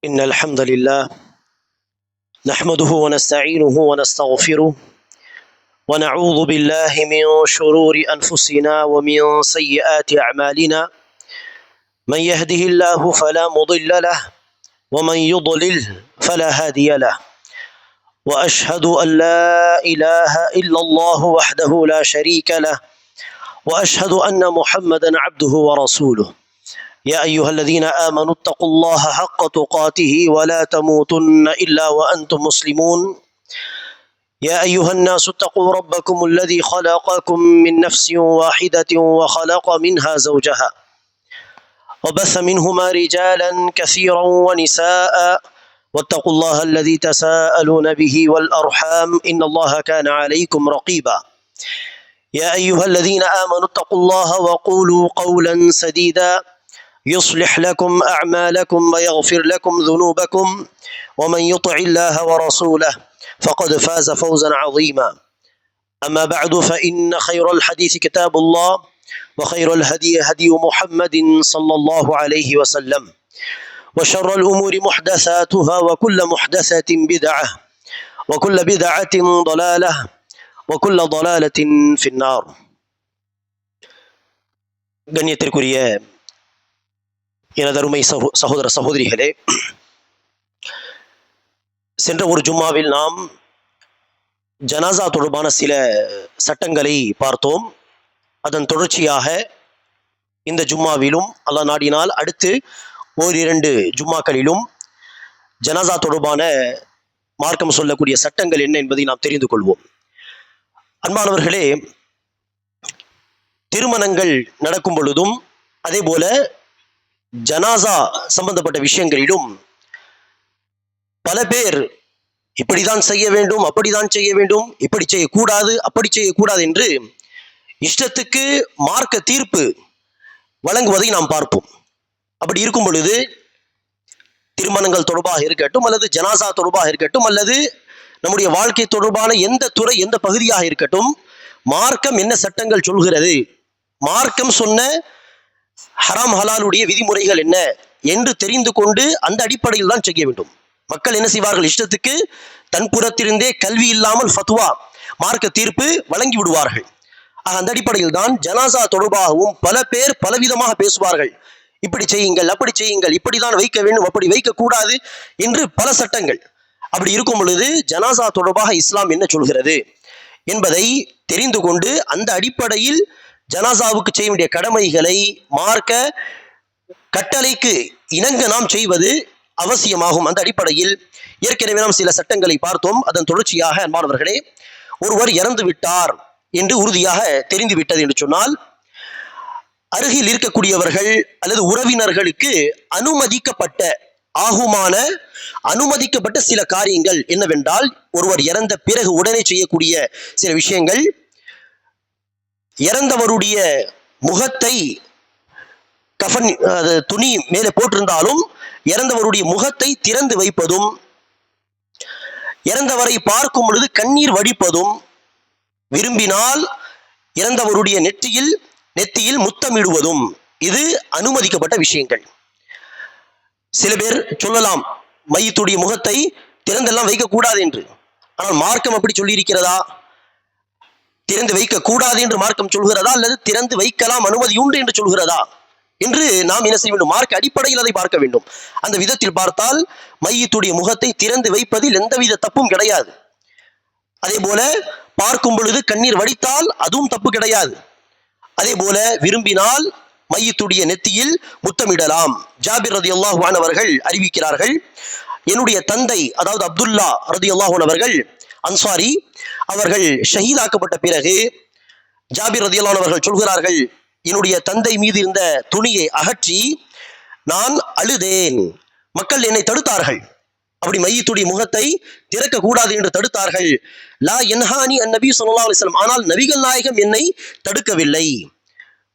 إن الحمد لله نحمده ونستعينه ونستغفره ونعوذ بالله من شرور أنفسنا ومن سيئات أعمالنا من يهده الله فلا مضل له ومن يضلل فلا هادي له وأشهد أن لا إله إلا الله وحده لا شريك له وأشهد أن محمدا عبده ورسوله يا أيها الذين آمنوا اتقوا الله حق تقاته ولا تموتن إلا وأنتم مسلمون يا أيها الناس اتقوا ربكم الذي خلقكم من نفس واحدة وخلق منها زوجها وبث منهما رجالا كثيرا ونساء واتقوا الله الذي تساءلون به والأرحام إن الله كان عليكم رقيبا يا أيها الذين آمنوا اتقوا الله وقولوا قولا سديدا يصلح لكم أعمالكم ويغفر لكم ذنوبكم ومن يطع الله ورسوله فقد فاز فوزا عظيما أما بعد فإن خير الحديث كتاب الله وخير الهدي هدي محمد صلى الله عليه وسلم وشر الأمور محدثاتها وكل محدثة بدعة وكل بدعة ضلالة وكل ضلالة في النار. கண்ணியத்திற்குரிய எனதருமை சகோதர சகோதரிகளே, சென்ற ஒரு ஜும்மாவில் நாம் ஜனாசா தொடர்பான சில சட்டங்களை பார்த்தோம். அதன் தொடர்ச்சியாக இந்த ஜும்மாவிலும் அல்லாஹ் நாடினால் அடுத்து ஓரிரண்டு ஜும்மாக்களிலும் ஜனாசா தொடர்பான மார்க்கம் சொல்லக்கூடிய சட்டங்கள் என்ன என்பதை நாம் தெரிந்து கொள்வோம். அன்பானவர்களே, திருமணங்கள் நடக்கும் பொழுதும் அதே போல ஜனாசா சம்பந்தப்பட்ட விஷயங்களிலும் பல பேர் இப்படிதான் செய்ய வேண்டும், அப்படிதான் செய்ய வேண்டும், இப்படி செய்யக்கூடாது, அப்படி செய்யக்கூடாது என்று இஷ்டத்துக்கு மார்க்க தீர்ப்பு வழங்குவதை நாம் பார்ப்போம். அப்படி இருக்கும் பொழுது திருமணங்கள் தொடர்பாக இருக்கட்டும், அல்லது ஜனாசா தொடர்பாக இருக்கட்டும், அல்லது நம்முடைய வாழ்க்கை தொடர்பான எந்த துறை எந்த பகுதியாக இருக்கட்டும், மார்க்கம் என்ன சட்டங்கள் சொல்கிறது, மார்க்கம் சொன்ன ஹராம் ஹலாலுடைய விதிமுறைகள் என்ன என்று தெரிந்து கொண்டு அந்த அடிப்படையில் தான் செய்ய வேண்டும். மக்கள் என்ன செய்வார்கள், இஷ்டத்துக்கு தன் புறத்திலிருந்தே கல்வி இல்லாமல் ஃபத்வா மார்க்க தீர்ப்பு வழங்கி விடுவார்கள். அந்த அடிப்படையில் தான் ஜனாசா தொடர்பாகவும் பல பேர் பலவிதமாக பேசுவார்கள். இப்படி செய்யுங்கள், அப்படி செய்யுங்கள், இப்படிதான் வைக்க வேண்டும், அப்படி வைக்கக்கூடாது என்று பல சட்டங்கள். அப்படி இருக்கும் பொழுது ஜனாசா தொடர்பாக இஸ்லாம் என்ன சொல்கிறது என்பதை தெரிந்து கொண்டு அந்த அடிப்படையில் ஜனாசாவுக்கு செய்ய வேண்டிய கடமைகளை மார்க்க கட்டளைக்கு இணங்க நாம் செய்வது அவசியமாகும். அந்த அடிப்படையில் ஏற்கனவே நாம் சில சட்டங்களை பார்த்தோம். அதன் தொடர்ச்சியாக அன்பானவர்களே, ஒருவர் இறந்து விட்டார் என்று உறுதியாக தெரிந்து விட்டது என்று சொன்னால் அருகில் இருக்கக்கூடியவர்கள் அல்லது உறவினர்களுக்கு அனுமதிக்கப்பட்ட சில காரியங்கள் என்னவென்றால், ஒருவர் இறந்த பிறகு உடனே செய்யக்கூடிய சில விஷயங்கள், இறந்தவருடைய முகத்தை கஃன் துணி மேலே போட்டிருந்தாலும் இறந்தவருடைய முகத்தை திறந்து வைப்பதும், இறந்தவரை பார்க்கும் பொழுது கண்ணீர் வடிப்பதும், விரும்பினால் இறந்தவருடைய நெத்தியில் முத்தமிடுவதும் இது அனுமதிக்கப்பட்ட விஷயங்கள். சில பேர் சொல்லலாம், மையத்துடைய முகத்தை திறந்தெல்லாம் வைக்கக்கூடாது என்று. ஆனால் மார்க்கம் அப்படி சொல்லி இருக்கிறதா? திறந்து வைக்க கூடாது என்று மார்க்கம் சொல்கிறதா, அல்லது திறந்து வைக்கலாம் அனுமதி உண்டு என்று சொல்கிறதா என்று நாம் என்ன செய்ய வேண்டும்? மார்க்க அடிப்படையில் அதை பார்க்க வேண்டும். அந்த விதத்தில் பார்த்தால் மையத்துடைய முகத்தை திறந்து வைப்பதில் எந்தவித தப்பும் கிடையாது. அதே போல பார்க்கும் பொழுது கண்ணீர் வடித்தால் அதுவும் தப்பு கிடையாது. அதே போல விரும்பினால் மையத்துடைய நெத்தியில் முத்தமிடலாம். ஜாபிர் ரலியல்லாஹு அன்ஹு அவர்கள் அறிவிக்கிறார்கள், என்னுடைய தந்தை அதாவது அப்துல்லா ரலியல்லாஹு அன்ஹு அவர்கள் அன்சாரி, அவர்கள் ஷஹீதாக்கப்பட்ட பிறகு ஜாபிர் ரலியல்லாஹு அன்ஹு அவர்கள் சொல்கிறார்கள், என்னுடைய தந்தை மீது இருந்த துணியை அகற்றி நான் அழுதேன். மக்கள் என்னை தடுத்தார்கள், அப்படி மையத்துடைய முகத்தை திறக்க கூடாது என்று தடுத்தார்கள். லா யன்ஹானி அன்-நபி ஸல்லல்லாஹு அலைஹி வஸல்லம், ஆனால் நபிகள் நாயகம் என்னை தடுக்கவில்லை.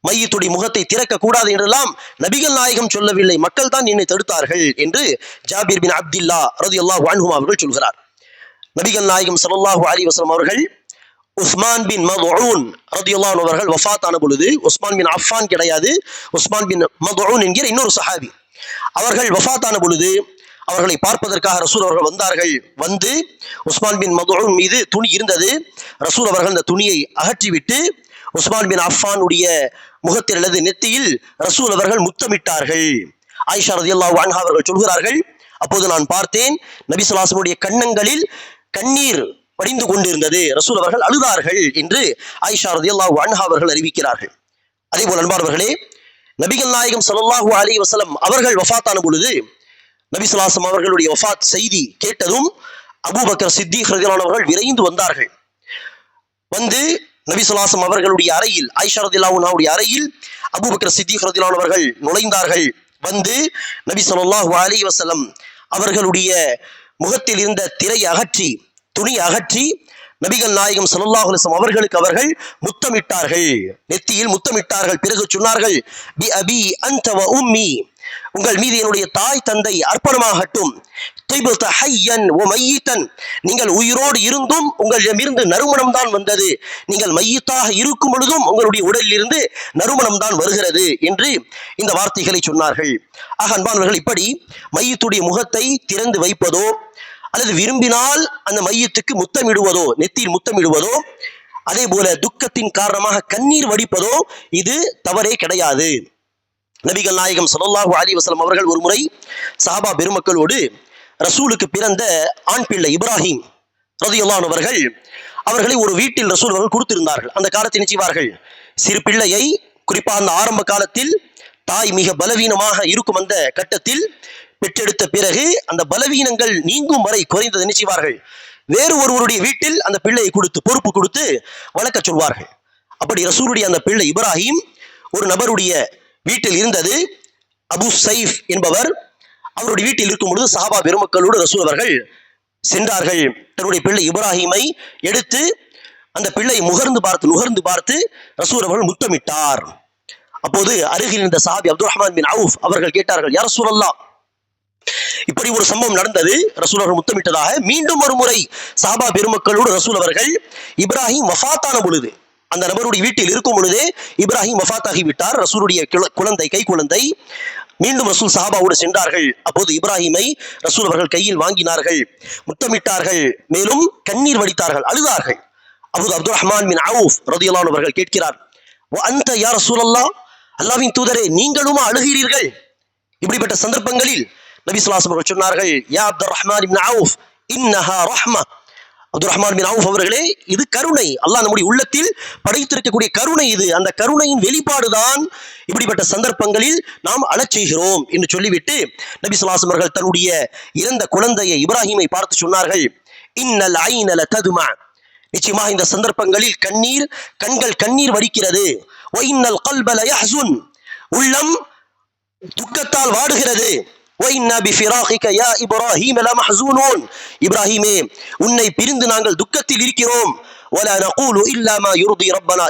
மையத்துடைய முகத்தை திறக்க கூடாது என்றெல்லாம் நபிகள் நாயகம் சொல்லவில்லை, மக்கள் தான் என்னை தடுத்தார்கள் என்று ஜாபிர் பின் அப்துல்லா ரலியல்லாஹு அன்ஹு அவர்கள் சொல்கிறார். நபிகள் நாயகம் ஸல்லல்லாஹு அலைஹி வஸல்லம் அவர்கள் உஸ்மான் பின் மதுஊன் ரலியல்லாஹு அன்ஹு அவர்கள் வஃபாத்தான பொழுது, உஸ்மான் பின் அஃபான் கிடையாது, உஸ்மான் பின் மதுஊன் என்கிற இன்னொரு சஹாபி, அவர்கள் வஃபாத்தான பொழுது அவர்களை பார்ப்பதற்காக ரசூல் அவர்கள் வந்தார்கள். வந்து உஸ்மான் பின் மதுஊன் மீது துணி இருந்தது. ரசூல் அவர்கள் அந்த துணியை அகற்றிவிட்டு உஸ்மான் பின் அஃபானுடைய முகத்தில் அல்லது நெத்தியில் ரசூல் அவர்கள் முத்தமிட்டார்கள். ஆயிஷா ரலியல்லாஹு அன்ஹா அவர்கள் சொல்கிறார்கள், அப்போது நான் பார்த்தேன் நபி ஸல்லல்லாஹு அலைஹி வஸல்லம் கன்னங்களில் கண்ணீர் வடிந்து கொண்டிருந்தது, ரசூல் அவர்கள் அழுதார்கள் என்று ஆயிஷா ரலியல்லாஹு அன்ஹா அவர்கள் அறிவிக்கிறார்கள். அதே போல் அன்பானவர்களே, நபிகள் நாயகம் ஸல்லல்லாஹு அலைஹி வஸல்லம் அவர்கள் வஃபாத்தான பொழுது நபி ஸல்லல்லாஹு அலைஹி வஸல்லம் அவர்களுடைய வஃபாத் செய்தி கேட்டதும் அபூபக்கர் சித்திக் ரலியல்லாஹு அன்ஹு அவர்கள் விரைந்து வந்தார்கள். வந்து நபி ஸல்லல்லாஹு அலைஹி வஸல்லம் அவர்களுடைய அறையில், ஆயிஷா ரலியல்லாஹு அன்ஹாவுடைய அறையில் அபூபக்கர் சித்திக் ரலியல்லாஹு அன்ஹு அவர்கள் நுழைந்தார்கள். வந்து நபி ஸல்லல்லாஹு அலைஹி வஸல்லம் அவர்களுடைய முகத்தில் இருந்த திரை அகற்றி, துணி அகற்றி நபிகள் நாயகம் ஸல்லல்லாஹு அலைஹி வஸல்லம் அவர்களுக்கு அவர்கள் முத்தமிட்டார்கள், நெத்தியில் முத்தமிட்டார்கள். பிறகு சொன்னார்கள், பி அபி அன்த வ உம்மி, உங்கள் மீது என்னுடைய தாய் தந்தை அர்ப்பணமாகட்டும். திப்த ஹய்யன் வ மையித்தன், நீங்கள் உயிரோடு இருந்தும் உங்களிடமிருந்து நறுமணம் தான் வந்தது, நீங்கள் மையித்தாக இருக்கும் பொழுதும் உங்களுடைய உடலில் இருந்து நறுமணம் தான் வருகிறது என்று இந்த வார்த்தைகளை சொன்னார்கள். ஆக அன்பானவர்கள், இப்படி மையத்துடைய முகத்தை திறந்து வைப்பதோ அல்லது விரும்பினால் அந்த மையத்துக்கு முத்தமிடுவதோ, நெத்தியில் முத்தமிடுவதோ, அதே போல துக்கத்தின் காரணமாக கண்ணீர் வடிப்பதோ இது தவறே கிடையாது. நபிகள் நாயகம் ஸல்லல்லாஹு அலைஹி வஸல்லம் அவர்கள் ஒரு முறை சஹாபா பெருமக்களோடு ரசூலுக்கு பிறந்த ஆண் பிள்ளை இப்ராஹிம் ரலியல்லாஹு அன்ஹு அவர்களை ஒரு வீட்டில் ரசூல் அவர்கள் கொடுத்திருந்தார்கள். அந்த காலத்தில் என்ன செய்வார்கள், சிறு பிள்ளையை குறிப்பாக அந்த ஆரம்ப காலத்தில் தாய் மிக பலவீனமாக இருக்கும் அந்த கட்டத்தில் பெற்றெடுத்த பிறகு அந்த பலவீனங்கள் நீங்கும் வரை குறைந்தது என்ன செய்வார்கள், வேறு ஒருவருடைய வீட்டில் அந்த பிள்ளையை கொடுத்து பொறுப்பு கொடுத்து வளர்க்க சொல்வார்கள். அப்படி ரசூலுடைய அந்த பிள்ளை இப்ராஹிம் ஒரு நபருடைய வீட்டில் இருந்தது. அபு சைஃப் என்பவர் அவருடைய வீட்டில் இருக்கும் பொழுது சஹாபா பெருமக்களோடு ரசூல் அவர்கள் சென்றார்கள். தன்னுடைய பிள்ளை இப்ராஹிமை எடுத்து அந்த பிள்ளை நுகர்ந்து பார்த்து ரசூல் அவர்கள் முத்தமிட்டார். அப்போது அருகில் இருந்த சஹாபி அப்துல் ரஹ்மான் பின் அவுஃப் அவர்கள் கேட்டார்கள், யா ரசூலல்லாஹ், இப்படி ஒரு சம்பவம் நடந்தது, ரசூல் அவர்கள் முத்தமிட்டதாக. மீண்டும் ஒரு முறை சஹாபா பெருமக்களோடு ரசூல் அவர்கள் இப்ராஹிம் வஃபாத்தான பொழுது, அந்த நபருடைய வீட்டில் இருக்கும் பொழுதே இப்ராஹிம் வஃபாத்தாகி விட்டார், ரசூலுடைய குழந்தை, கை குழந்தை. மீண்டும் ரசூல் சஹாபாவோடு சென்றார்கள். அப்போது இப்ராஹிமை ரசூல் அவர்கள் கையில் வாங்கினார்கள், முத்தமிட்டார்கள், மேலும் கண்ணீர் வடித்தார்கள், அழுதார்கள். அப்போது அப்துல் ரஹ்மான் பின் அவுஃப் ரலியல்லாஹு அன்ஹு அவர்கள் கேட்கிறார், வ அன்த யா ரசூலல்லாஹ், அல்லாஹ்வின் தூதரே நீங்களுமா அழுகிறீர்கள்? இப்படிப்பட்ட சந்தர்ப்பங்களில் நபி ஸல்லல்லாஹு அலைஹி வஸல்லம் சொன்னார்கள், யா அப்துல் ரஹ்மான் பின் அவுஃப், இன்னஹா ரஹ்ம, அப்துல் ரஹ்மான் பின் அவுஃப் அவர்களே, இது கருணை, அல்லாஹ் நம்முடைய உள்ளத்தில் படைத்திருக்கக்கூடிய கருணை இது, அந்த கருணையின் வெளிப்பாடுதான் இப்படிப்பட்ட சந்தர்ப்பங்களில் நாம் அழச் செய்கிறோம் என்று சொல்லிவிட்டு நபி ஸல்லல்லாஹு அலைஹி வஸல்லம் அவர்கள் தன்னுடைய இறந்த குழந்தையை இப்ராஹிமை பார்த்து சொன்னார்கள், இன்னல் ஐன லததுமா, நிச்சயமாக இந்த சந்தர்ப்பங்களில் கண்கள் கண்ணீர் வடிக்கிறது. வ இன்னல் கல்ப லயஹ்ஸுன், உள்ளம் துக்கத்தால் வாடுகிறது. இப்ராஹிமே, உன்னை பிரிந்து நாங்கள் துக்கத்தில் இருக்கிறோம்.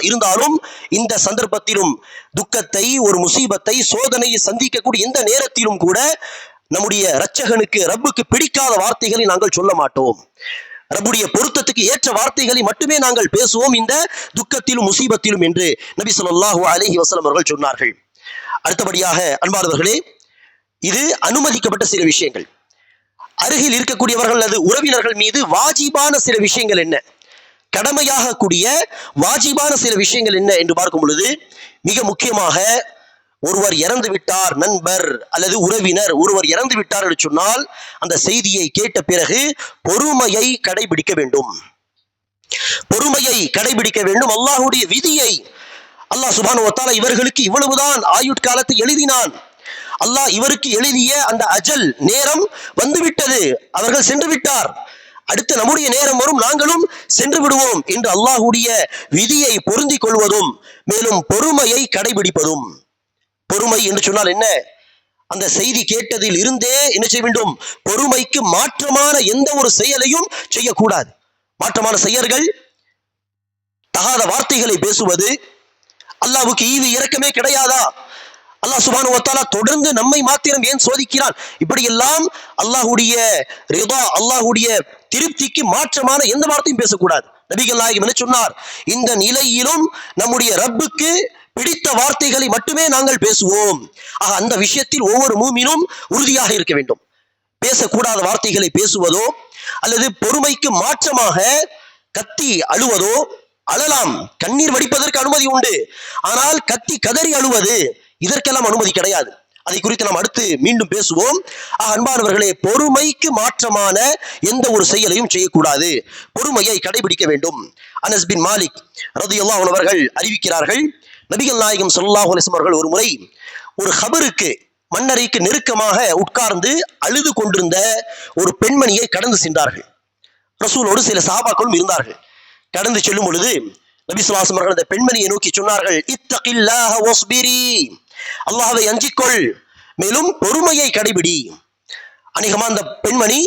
இருந்தாலும் இந்த சந்தர்ப்பத்திலும் துக்கத்தை, ஒரு முசீபத்தை, சோதனையை சந்திக்கக்கூடிய எந்த நேரத்திலும் கூட நம்முடைய இரட்சகனுக்கு, ரப்புக்கு பிடிக்காத வார்த்தைகளை நாங்கள் சொல்ல மாட்டோம். ரப்புடைய பொருத்தத்துக்கு ஏற்ற வார்த்தைகளை மட்டுமே நாங்கள் பேசுவோம் இந்த துக்கத்திலும் முசீபத்திலும் என்று நபி ஸல்லல்லாஹு அலைஹி வஸல்லம் அவர்கள் சொன்னார்கள். அடுத்தபடியாக அன்பானவர்களே, இது அனுமதிக்கப்பட்ட சில விஷயங்கள். அருகில் இருக்கக்கூடியவர்கள் அல்லது உறவினர்கள் மீது வாஜிபான சில விஷயங்கள் என்ன, கடமையாக கூடிய வாஜிபான சில விஷயங்கள் என்ன என்று பார்க்கும் பொழுது, மிக முக்கியமாக ஒருவர் இறந்து விட்டார், நண்பர் அல்லது உறவினர் ஒருவர் இறந்து விட்டார் என்று சொன்னால் அந்த செய்தியை கேட்ட பிறகு பொறுமையை கடைபிடிக்க வேண்டும். பொறுமையை கடைபிடிக்க வேண்டும். அல்லாஹ்வுடைய விதியை, அல்லாஹ் சுப்ஹானஹு வ தஆலா இவர்களுக்கு இவ்வளவுதான் ஆயுட்காலத்தை எழுதினான், அல்லாஹ் இவருக்கு எழுதிய அந்த அஜல் நேரம் வந்துவிட்டது, அவர்கள் சென்று விட்டார், அடுத்து நம்முடைய நேரம் வரும், நாங்களும் சென்று விடுவோம் என்று அல்லாஹ்வுடைய விதியை பொருந்திக் கொள்வதும், மேலும் பொறுமையை கடைபிடிப்பதும். பொறுமை என்று சொன்னால் என்ன, அந்த செய்தி கேட்டதில் இருந்தே என்ன செய்ய வேண்டும், பொறுமைக்கு மாற்றமான எந்த ஒரு செயலையும் செய்யக்கூடாது. மாற்றமான செயல்கள், தகாத வார்த்தைகளை பேசுவது, அல்லாஹ்வுக்கு ஈவு இரக்கமே கிடையாதா, அல்லாஹ் சுப்ஹானஹு வ தஆலா தொடர்ந்து நம்மை மாத்திரம் ஏன் சோதிக்கிறான், இப்படியெல்லாம் அல்லாஹ்வுடைய ரிதா, அல்லாஹ்வுடைய திருப்திக்கு மாற்றமான எந்த வார்த்தையும் பேசக்கூடாது. நபிகள் நாயகம் என்ன சொன்னார், இந்த நிலையிலும் நம்முடைய ரப்புக்கு பிடித்த வார்த்தைகளை மட்டுமே நாங்கள் பேசுவோம். ஆக அந்த விஷயத்தில் ஒவ்வொரு மூமினும் உறுதியாக இருக்க வேண்டும். பேசக்கூடாத வார்த்தைகளை பேசுவதோ அல்லது பொறுமைக்கு மாற்றமாக கத்தி அழுவதோ, அழலாம், கண்ணீர் வடிப்பதற்கு அனுமதி உண்டு. ஆனால் கத்தி கதறி அழுவது இதற்கெல்லாம் அனுமதி கிடையாது. அதை குறித்து நாம் அடுத்து மீண்டும் பேசுவோம். அன்பானவர்களே, பொறுமைக்கு மாற்றமான எந்த ஒரு செயலையும் செய்யக்கூடாது, பொறுமையை கடைபிடிக்க வேண்டும். அனஸ் பின் மாலிக் ரலியல்லாஹு அன்ஹு அவர்கள் அறிவிக்கிறார்கள், நபிகள் நாயகம் ஸல்லல்லாஹு அலைஹி வஸல்லம் அவர்கள் ஒரு முறை ஒரு கபருக்கு, மண்ணறைக்கு நெருக்கமாக உட்கார்ந்து அழுது கொண்டிருந்த ஒரு பெண்மணியை கடந்து சென்றார்கள். ரசூலோடு சில சஹாபாக்களும் இருந்தார்கள். கடந்து செல்லும் பொழுது நபி ஸல்லல்லாஹு அலைஹி வஸல்லம் அவர்கள் அந்த பெண்மணியை நோக்கி சொன்னார்கள், இத்தகில்லாஹ வஸ்பிரி, அல்லாஹ்வை அஞ்சிக்கொள், மேலும் பொறுமையை கடைபிடி. அநேகமா அந்த பெண்மணி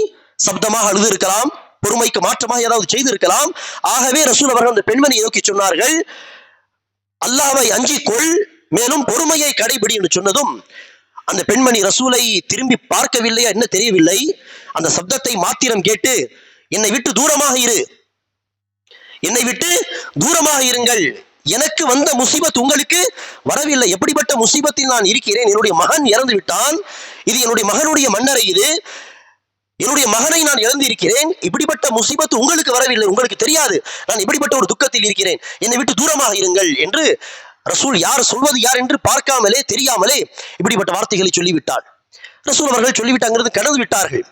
சப்தமாக அழுது இருக்கலாம், பொறுமைக்கு மாற்றமாக ஏதாவது செய்திருக்கலாம். ஆகவே ரசூல் அவர்கள் அந்த பெண்மணியை நோக்கி சொன்னார்கள், அல்லாஹ்வை அஞ்சிக்கொள், மேலும் பொறுமையை கடைபிடி என்று சொன்னதும் அந்த பெண்மணி ரசூலை திரும்பி பார்க்கவில்லையா என்ன தெரியவில்லை. அந்த சப்தத்தை மாத்திரம் கேட்டு, என்னை விட்டு தூரமாக இரு, என்னை விட்டு தூரமாக இருங்கள், எனக்கு வந்த முசீபத் உங்களுக்கு வரவில்லை, எப்படிப்பட்ட முசீபத்தில் நான் இருக்கிறேன், என்னுடைய மகன் இறந்து விட்டான், இது என்னுடைய மகனுடைய மன்னரை, இது என்னுடைய மகனை நான் இழந்து இருக்கிறேன், இப்படிப்பட்ட முசீபத் உங்களுக்கு வரவில்லை, உங்களுக்கு தெரியாது நான் இப்படிப்பட்ட ஒரு துக்கத்தில் இருக்கிறேன், என்னை விட்டு தூரமாக இருங்கள் என்று ரசூல் யார் சொல்வது யார் என்று பார்க்காமலே தெரியாமலே இப்படிப்பட்ட வார்த்தைகளை சொல்லிவிட்டார். ரசூல் அவர்கள் சொல்லிவிட்டாங்கிறது கடந்து விட்டார்கள்.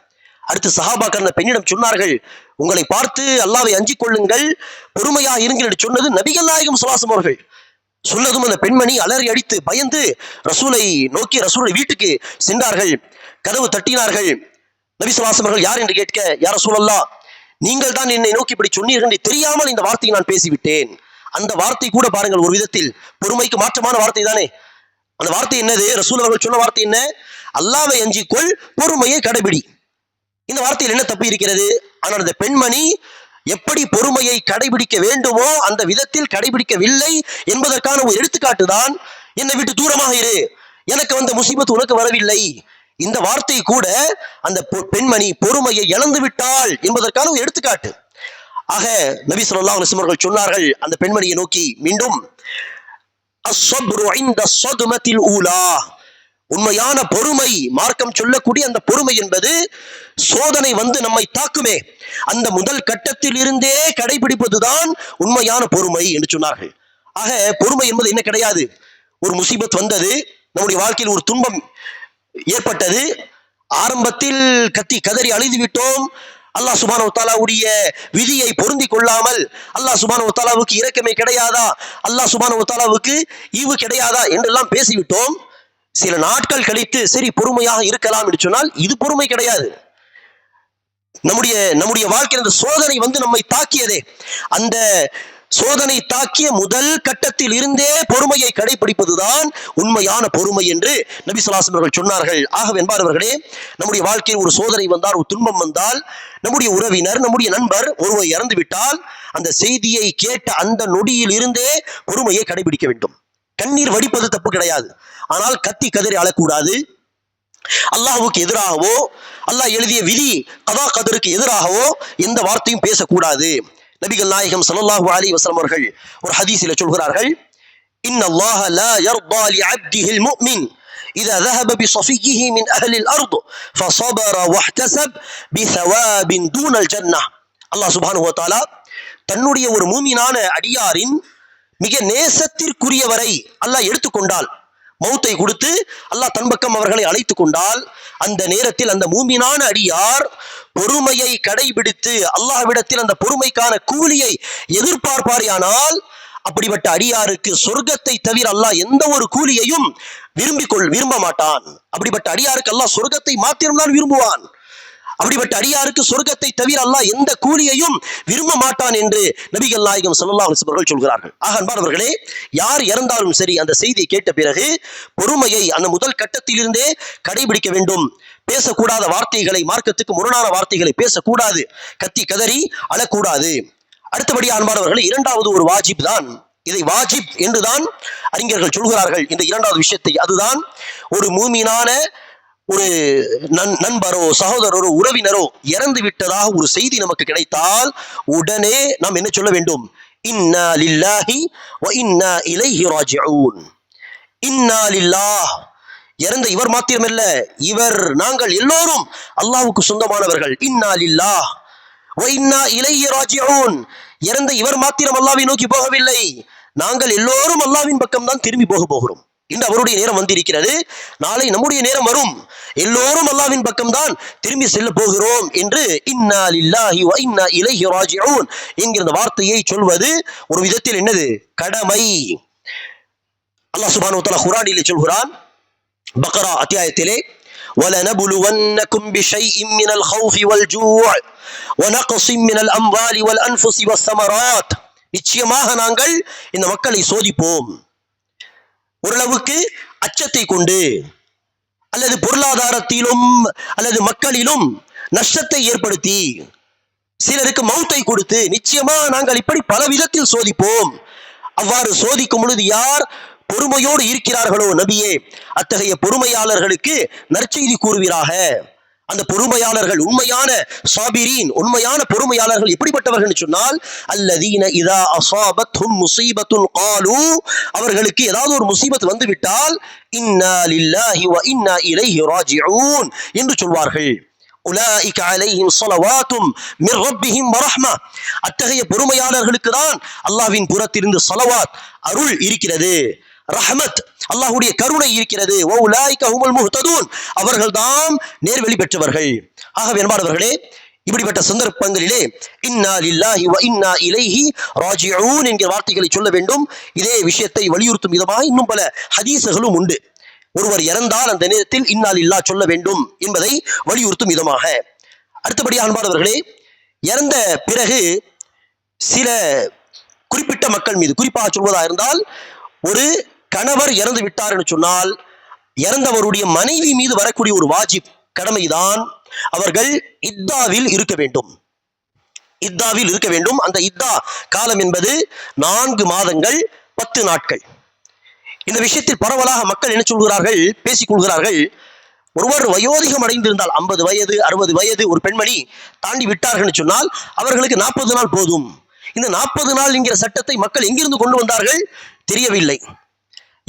அடுத்து சஹாபாக்கள் அந்த பெண்ணிடம் சொன்னார்கள், உங்களை பார்த்து அல்லாஹ்வை அஞ்சிக் கொள்ளுங்கள், பொறுமையாக இருங்கள் என்று சொன்னது நபிகள் நாயகம் ஸல்லல்லாஹு அலைஹி வஸல்லம் அவர்கள். சொன்னதும் அந்த பெண்மணி அலறி அடித்து பயந்து ரசூலை நோக்கி ரசூலுடைய வீட்டுக்கு சென்றார்கள். கதவு தட்டினார்கள். நபி ஸல்லல்லாஹு அலைஹி வஸல்லம் அவர்கள் யார் என்று கேட்க, யா ரசூலல்லாஹ், நீங்கள் தான் என்னை நோக்கி இப்படி சொன்னீர்கள் என்று தெரியாமல் இந்த வார்த்தையை நான் பேசிவிட்டேன். அந்த வார்த்தை கூட பாருங்கள், ஒரு விதத்தில் பொறுமைக்கு மாற்றமான வார்த்தை தானே. அந்த வார்த்தை என்னது? ரசூல் அவர்கள் சொன்ன வார்த்தை என்ன? அல்லாஹ்வை அஞ்சிக்கொள், பொறுமையை கடைபிடி. இந்த வார்த்தையில் என்ன தப்பு இருக்கிறது? ஆனால் அந்த பெண்மணி எப்படி பொறுமையை கடைபிடிக்க வேண்டுமோ அந்த விதத்தில் கடைபிடிக்கவில்லை என்பதற்கான ஒரு எடுத்துக்காட்டு தான், என்னை விட்டு தூரமாக இரு, எனக்கு வந்த முசீபத் உனக்கு வரவில்லை. இந்த வார்த்தை கூட அந்த பெண்மணி பொறுமையை இழந்து விட்டாள் என்பதற்கான ஒரு எடுத்துக்காட்டு. ஆக நபி ஸல்லல்லாஹு அலைஹி வஸல்லம் அவர்கள் சொன்னார்கள் அந்த பெண்மணியை நோக்கி மீண்டும், அஸ்ஸப்ரு இன்த ஸத்மத்தில் ஊலா, உண்மையான பொறுமை, மார்க்கம் சொல்லக்கூடிய அந்த பொறுமை என்பது சோதனை வந்து நம்மை தாக்குமே அந்த முதல் கட்டத்தில் இருந்தே கடைபிடிப்பதுதான் உண்மையான பொறுமை என்று சொன்னார்கள். ஆக பொறுமை என்பது என்ன கிடையாது, ஒரு முசீபத் வந்தது, நம்முடைய வாழ்க்கையில் ஒரு துன்பம் ஏற்பட்டது, ஆரம்பத்தில் கத்தி கதறி அழுது விட்டோம், அல்லாஹ் சுப்ஹானஹு வ தஆலாவுடைய விதியை பொருந்தி கொள்ளாமல் அல்லாஹ் சுப்ஹானஹு வ தஆலாவுக்கு இரக்கமே கிடையாதா, அல்லாஹ் சுப்ஹானஹு வ தஆலாவுக்கு ஈவு கிடையாதா என்றெல்லாம் பேசிவிட்டோம். சில நாட்கள் கழித்து சரி பொறுமையாக இருக்கலாம் என்று சொன்னால் இது பொறுமை கிடையாது. நம்முடைய வாழ்க்கையில் அந்த சோதனை வந்து நம்மை தாக்கியதே, அந்த சோதனை தாக்கிய முதல் கட்டத்தில் இருந்தே பொறுமையை கடைபிடிப்பதுதான் உண்மையான பொறுமை என்று நபி ஸல்லல்லாஹு அலைஹி வஸல்லம் அவர்கள் சொன்னார்கள். ஆகவே என்பார்களே, நம்முடைய வாழ்க்கையில் ஒரு சோதனை வந்தால், ஒரு துன்பம் வந்தால், நம்முடைய உறவினர், நம்முடைய நண்பர் ஒருவர் இறந்து விட்டால் அந்த செய்தியை கேட்ட அந்த நொடியில் இருந்தே பொறுமையை கடைபிடிக்க வேண்டும். கண்ணீர் வடிப்பது தப்பு கிடையாது, ஆனால் கத்தி கதறி அழக்கூடாது. அல்லாஹ்வுக்கு எதிராகவோ அல்லாஹ் எழுதிய விதி கதா கதருக்கு எதிராகவோ எந்த வார்த்தையும் பேசக்கூடாது. நபிகள் நாயகம் ஸல்லல்லாஹு அலைஹி வஸல்லம் அவர்கள் ஒரு ஹதீஸில் சொல்கிறார்கள், இன்னல்லாஹ லா யர்தா லிஅப்திஹில் முஃமின் இதா ذهب بصفيه من اهل الارض فصبر واحتسب بثواب دون الجنه. அல்லாஹ் சுப்ஹானஹு வ தஆலா தன்னுடைய ஒரு மூமினான அடியாரின் மிக நேசத்திற்குரியவரை அல்லாஹ் எடுத்துக்கொண்டால், மௌத்தை கொடுத்து அல்லாஹ் தன் பக்கம் அவர்களை அழைத்து கொண்டால், அந்த நேரத்தில் அந்த மூமினான அடியார் பொறுமையை கடைபிடித்து அல்லாஹ்விடத்தில் அந்த பொறுமைக்கான கூலியை எதிர்பார்ப்பாரையானால் அப்படிப்பட்ட அடியாருக்கு சொர்க்கத்தை தவிர அல்லாஹ் எந்த ஒரு கூலியையும் விரும்ப மாட்டான். அப்படிப்பட்ட அடியாருக்கு அல்லாஹ் சொர்க்கத்தை மாத்திரம்தான் விரும்புவான். அப்படிப்பட்ட அடியாருக்கு சொர்க்கத்தை தவிர அல்லாஹ் எந்த கூலியையும் விரும்ப மாட்டான் என்று நபிகள் நாயகம் ஸல்லல்லாஹு அலைஹி வஸல்லம் சொல்கிறார்கள். ஆக அன்பானவர்களே, யார் இறந்தாலும் சரி அந்த செய்தியை கேட்ட பிறகு பொறுமையை அந்த முதல் கட்டத்திலிருந்தே கடைபிடிக்க வேண்டும். பேசக்கூடாத வார்த்தைகளை, மார்க்கத்துக்கு முரணான வார்த்தைகளை பேசக்கூடாது, கத்தி கதறி அழக்கூடாது. அடுத்தபடியாக அன்பானவர்களே, இரண்டாவது ஒரு வாஜிப் தான். இதை வாஜிப் என்றுதான் அறிஞர்கள் சொல்கிறார்கள். இந்த இரண்டாவது விஷயத்தை, அதுதான் ஒரு மூமினான ஒரு நண்பரோ சகோதரரோ உறவினரோ இறந்து விட்டதாக ஒரு செய்தி நமக்கு கிடைத்தால் உடனே நாம் என்ன சொல்ல வேண்டும்? இன்னா லில்லாஹி வ இன்னா இலைஹி ராஜிஊன். இன்னா லில்லாஹ், இறந்த இவர் மாத்திரமல்ல, நாங்கள் எல்லோரும் அல்லாஹ்வுக்கு சொந்தமானவர்கள். இன்னா லில்லாஹ் வ இன்னா இலைஹி ராஜிஊன். இறந்த இவர் மாத்திரம் அல்லாஹ்வை நோக்கி போகவில்லை, நாங்கள் எல்லோரும் அல்லாஹ்வின் பக்கம் தான் திரும்பி போகிறோம். இன்று அவருடைய நேரம் வந்திருக்கிறது, நாளை நம்முடைய நேரம் வரும், எல்லோரும் அல்லாஹ்வின் பக்கம் தான் திரும்பி செல்ல போகிறோம் என்று இன்னா லில்லாஹி வ இன்னா இலைஹி ராஜிஊன் என்கிற வார்த்தையை சொல்வது ஒரு விதத்தில் என்னது, கடமை. அல்லாஹ் சுப்ஹானஹு வ தஆலா குர்ஆனிலே சொல்கிறான், பக்ரா அத்தியாயத்திலே, وَلَنَبْلُوَنَّكُمْ بِشَيْءٍ مِّنَ الْخَوْفِ وَالْجُوعِ وَنَقْصٍ مِّنَ الْأَمْوَالِ وَالْأَنْفُسِ وَالثَّمَرَاتِ. நிச்சயமாக நாங்கள் இந்த மக்களை சோதிப்போம். ஓரளவுக்கு அச்சத்தை கொண்டு அல்லது பொருளாதாரத்திலும் அல்லது மக்களிலும் நஷ்டத்தை ஏற்படுத்தி சிலருக்கு மௌத்தை கொடுத்து நிச்சயமாக நாங்கள் இப்படி பல விதத்தில் சோதிப்போம். அவ்வாறு சோதிக்கும் பொழுது யார் பொறுமையோடு இருக்கிறார்களோ நபியே, அத்தகைய பொறுமையாளர்களுக்கு நற்செய்தி கூறுவீராக. அந்த பொறுமையாளர்கள் உண்மையான சாபிரீன், உண்மையான பொறுமையாளர்கள் எப்படிப்பட்டவர்கள் சொன்னால், அல்லதீன இதா அஸாபத்ஹும் முஸீபத்துன் காலூ, அவர்களுக்கு ஏதாவது ஒரு முசீபத் வந்து விட்டால் இன்னா லில்லாஹி வ இன்னா இலைஹி ராஜிஊன் என்று சொல்வார்கள். உலாயிக அலைஹிம் ஸலவாத்தும் மிர் ரப்பிஹிம் வ ரஹ்மா. அத்தகைய பொறுமையாளர்களுக்கு தான் அல்லாஹ்வின் புறத்திலிருந்து ஸலவாத், அருள் இருக்கிறது, ரஹ்மத், அல்லாஹ்வுடைய கருணை இருக்கிறது. வஉலாயிக ஹுமுல் முஹ்ததூன், அவர்கள்தான் நேர்வழி பெற்றவர்கள். ஆகவே அன்பானவர்களே, இப்படிப்பட்ட சந்தர்ப்பங்களிலே இன்னா லில்லாஹி வ இன்னா இலைஹி ராஜிஊன் என்கிற வார்த்தைகளை சொல்ல வேண்டும். இதே விஷயத்தை வலியுறுத்தும் விதமாக இன்னும் பல ஹதீஸ்களும் உண்டு. ஒருவர் இறந்தால் அந்த நேரத்தில் இன்னா லில்லாஹ் சொல்ல வேண்டும் என்பதை வலியுறுத்தும் விதமாக. அடுத்தபடியாக அன்பானவர்களே, இறந்த பிறகு சில குறிப்பிட்ட மக்கள் மீது, குறிப்பாக சொல்வதாக இருந்தால், ஒரு கணவர் இறந்து விட்டார் என்று சொன்னால் இறந்தவருடைய மனைவி மீது வரக்கூடிய ஒரு வாஜிப் கடமைதான், அவர்கள் இத்தாவில் இருக்க வேண்டும். இத்தாவில் இருக்க வேண்டும். அந்த இத்தா காலம் என்பது 4 மாதங்கள் 10 நாட்கள். இந்த விஷயத்தில் பரவலாக மக்கள் என்ன சொல்கிறார்கள், பேசிக் கொள்கிறார்கள். ஒருவர் வயோதிகம் அடைந்திருந்தால் 50 வயது 60 வயது ஒரு பெண்மணி தாண்டி விட்டார்கள் சொன்னால் அவர்களுக்கு 40 நாள் போதும். இந்த 40 நாள் என்கிற சட்டத்தை மக்கள் எங்கிருந்து கொண்டு வந்தார்கள் தெரியவில்லை.